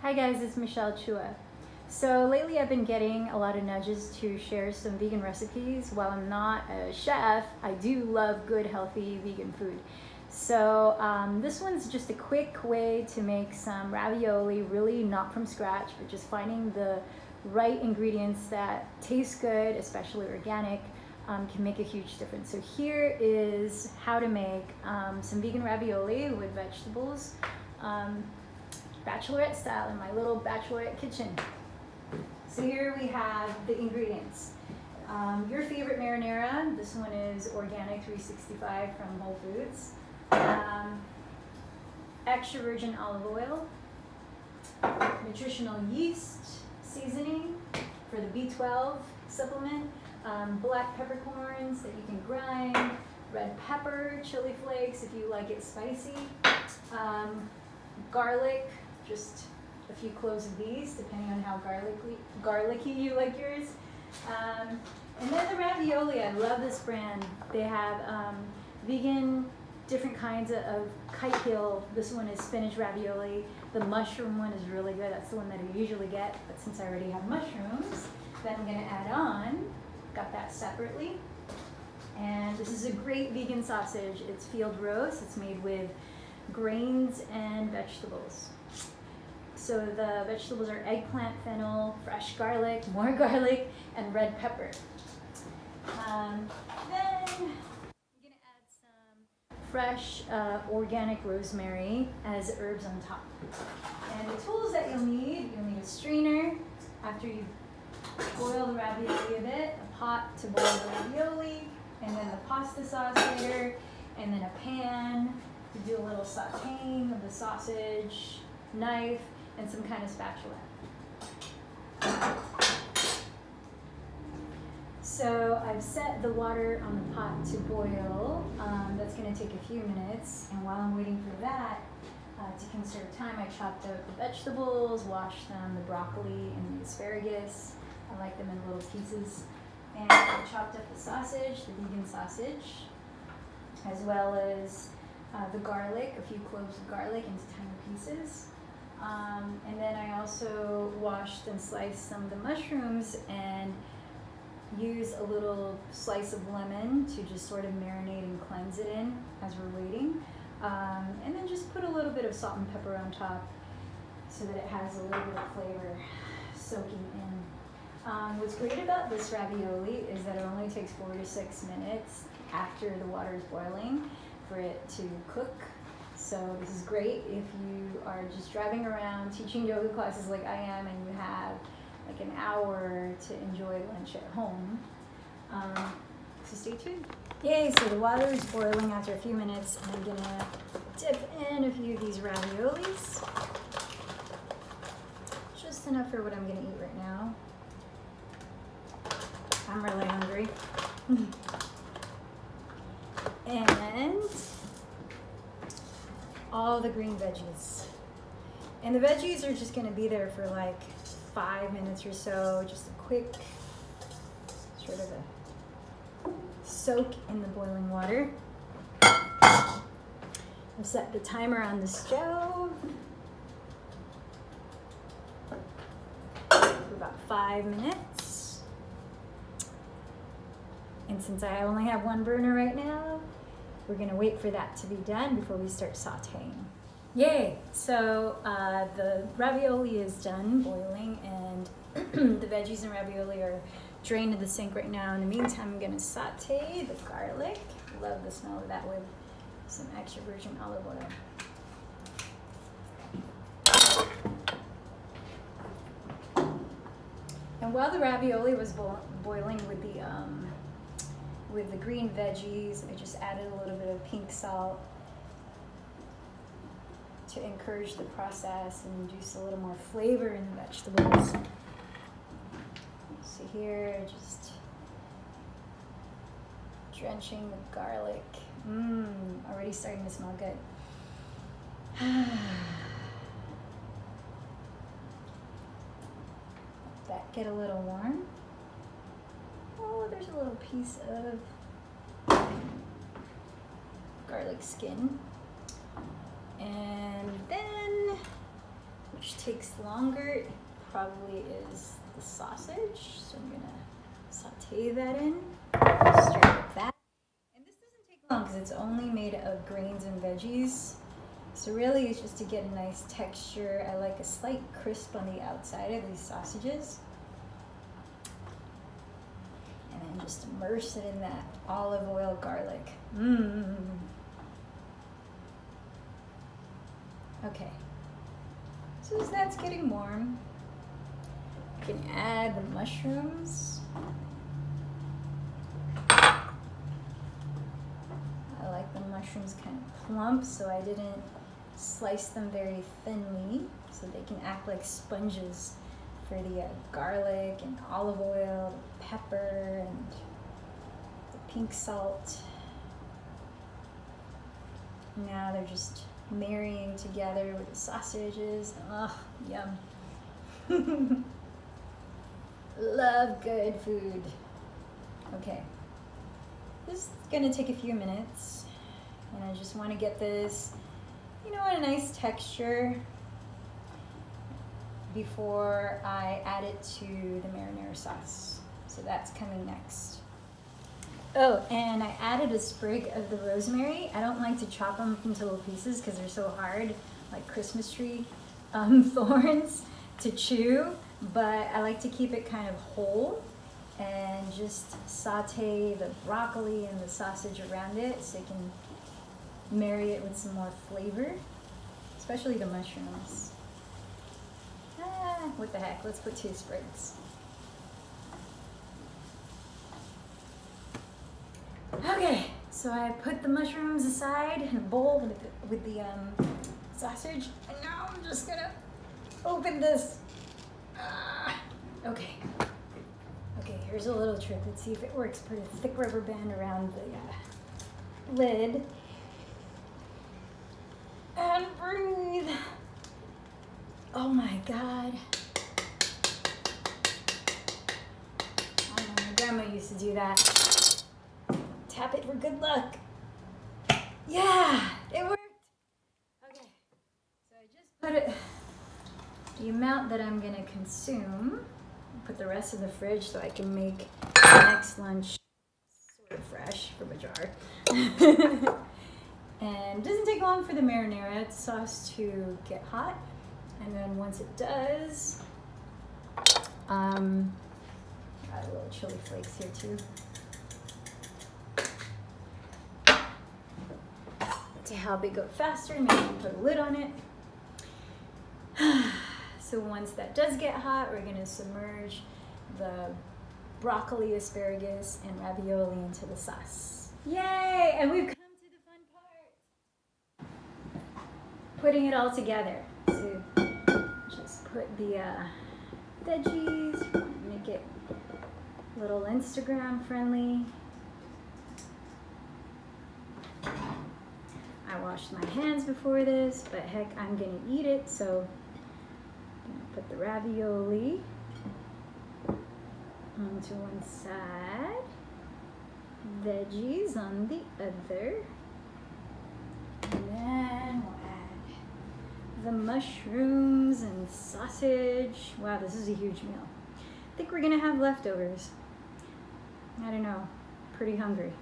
Hi guys, it's Michelle Chua. So lately I've been getting a lot of nudges to share some vegan recipes. While I'm not a chef, I do love good, healthy vegan food. So this one's just a quick way to make some ravioli, really not from scratch, but just finding the right ingredients that taste good, especially organic, can make a huge difference. So here is how to make some vegan ravioli with vegetables. Bachelorette style in my little bachelorette kitchen. So here we have the ingredients. Your favorite marinara, this one is organic 365 from Whole Foods. Extra virgin olive oil, nutritional yeast seasoning for the B12 supplement, black peppercorns that you can grind, red pepper, chili flakes if you like it spicy, garlic, just a few cloves of these, depending on how garlicky you like yours. And then the ravioli, I love this brand. They have vegan, different kinds of kite hill. This one is spinach ravioli. The mushroom one is really good. That's the one that I usually get, but since I already have mushrooms, then I'm gonna add on, got that separately. And this is a great vegan sausage. It's field roast. It's made with grains and vegetables. So the vegetables are eggplant, fennel, fresh garlic, more garlic, and red pepper. Then I'm gonna add some fresh organic rosemary as herbs on top. And the tools that you'll need a strainer after you boil the ravioli a bit, a pot to boil the ravioli, and then the pasta sauce later, and then a pan to do a little sauteing of the sausage, knife, and some kind of spatula. So I've set the water on the pot to boil. That's going to take a few minutes, and while I'm waiting for that, to conserve time, I chopped up the vegetables, washed them, the broccoli and the asparagus. I like them in little pieces. And I chopped up the sausage, the vegan sausage, as well as the garlic, a few cloves of garlic into tiny pieces. And then I also washed and sliced some of the mushrooms and use a little slice of lemon to just sort of marinate and cleanse it in as we're waiting. And then just put a little bit of salt and pepper on top so that it has a little bit of flavor soaking in. What's great about this ravioli is that it only takes 4 to 6 minutes after the water is boiling for it to cook. So this is great if you are just driving around teaching yoga classes like I am and you have like an hour to enjoy lunch at home. So stay tuned. Yay, so the water is boiling after a few minutes and I'm gonna dip in a few of these raviolis. Just enough for what I'm gonna eat right now. I'm really hungry. And all the green veggies. And the veggies are just gonna be there for like 5 minutes or so, just a quick sort of a soak in the boiling water. I'll set the timer on the stove for about 5 minutes. And since I only have one burner right now, we're gonna wait for that to be done before we start sauteing. Yay! So the ravioli is done boiling and the veggies and ravioli are drained in the sink right now. In the meantime, I'm gonna saute the garlic. Love the smell of that with some extra virgin olive oil. And while the ravioli was boiling with the green veggies, I just added a little bit of pink salt to encourage the process and induce a little more flavor in the vegetables. So here, just drenching the garlic. Already starting to smell good. Let that get a little warm. Oh, there's a little piece of garlic skin. And then, which takes longer, it probably is the sausage. So I'm gonna saute that in, stir with that. And this doesn't take long because it's only made of grains and veggies. So really it's just to get a nice texture. I like a slight crisp on the outside of these sausages. And then just immerse it in that olive oil garlic. Mmm. Okay. So as that's getting warm, you can add the mushrooms. I like the mushrooms kind of plump, so I didn't slice them very thinly, so they can act like sponges for the garlic and olive oil, the pepper, and the pink salt. Now they're just marrying together with the sausages. Oh, yum. Love good food. Okay. This is gonna take a few minutes, and I just want to get this, you know, a nice texture before I add it to the marinara sauce. So that's coming next. Oh, and I added a sprig of the rosemary. I don't like to chop them into little pieces because they're so hard, like Christmas tree thorns to chew, but I like to keep it kind of whole and just saute the broccoli and the sausage around it so you can marry it with some more flavor, especially the mushrooms. What the heck, let's put 2 sprigs. Okay, so I put the mushrooms aside in a bowl with the sausage, and now I'm just gonna open this. Okay. Okay, here's a little trick. Let's see if it works. Put a thick rubber band around the lid. And breathe. Oh my God. I know, my grandma used to do that. Tap it for good luck. Yeah, it worked. Okay, so I just put it, the amount that I'm gonna consume, put the rest in the fridge so I can make the next lunch sort of fresh from a jar. And it doesn't take long for the marinara sauce to get hot. And then once it does, add a little chili flakes here too. To help it go faster, maybe put a lid on it. So once that does get hot, we're gonna submerge the broccoli, asparagus, and ravioli into the sauce. Yay! And we've come to the fun part. Putting it all together. So just put the veggies, make it a little Instagram friendly. I washed my hands before this, but heck, I'm gonna eat it, so I'm gonna put the ravioli onto one side, veggies on the other, and then we'll add the mushrooms and sausage. Wow, this is a huge meal. I think we're gonna have leftovers. I don't know, pretty hungry.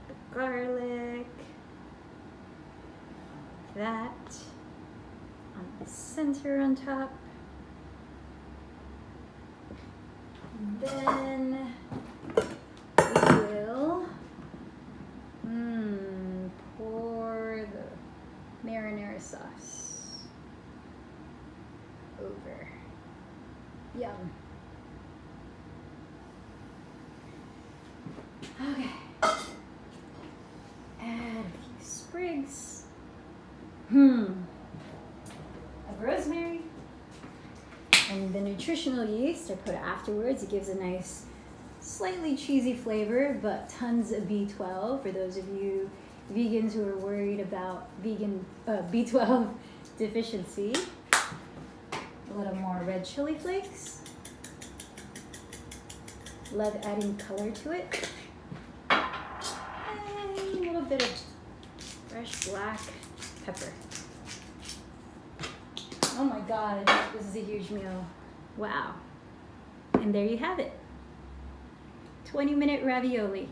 The garlic, that on the center on top. Then we will pour the marinara sauce over. Yum. Okay. Add a few sprigs of rosemary. And the nutritional yeast I put afterwards. It gives a nice, slightly cheesy flavor, but tons of B12 for those of you vegans who are worried about B12 deficiency. A little more red chili flakes. Love adding color to it. And a little bit of fresh black pepper. Oh my God, this is a huge meal. Wow. And there you have it. 20-minute ravioli.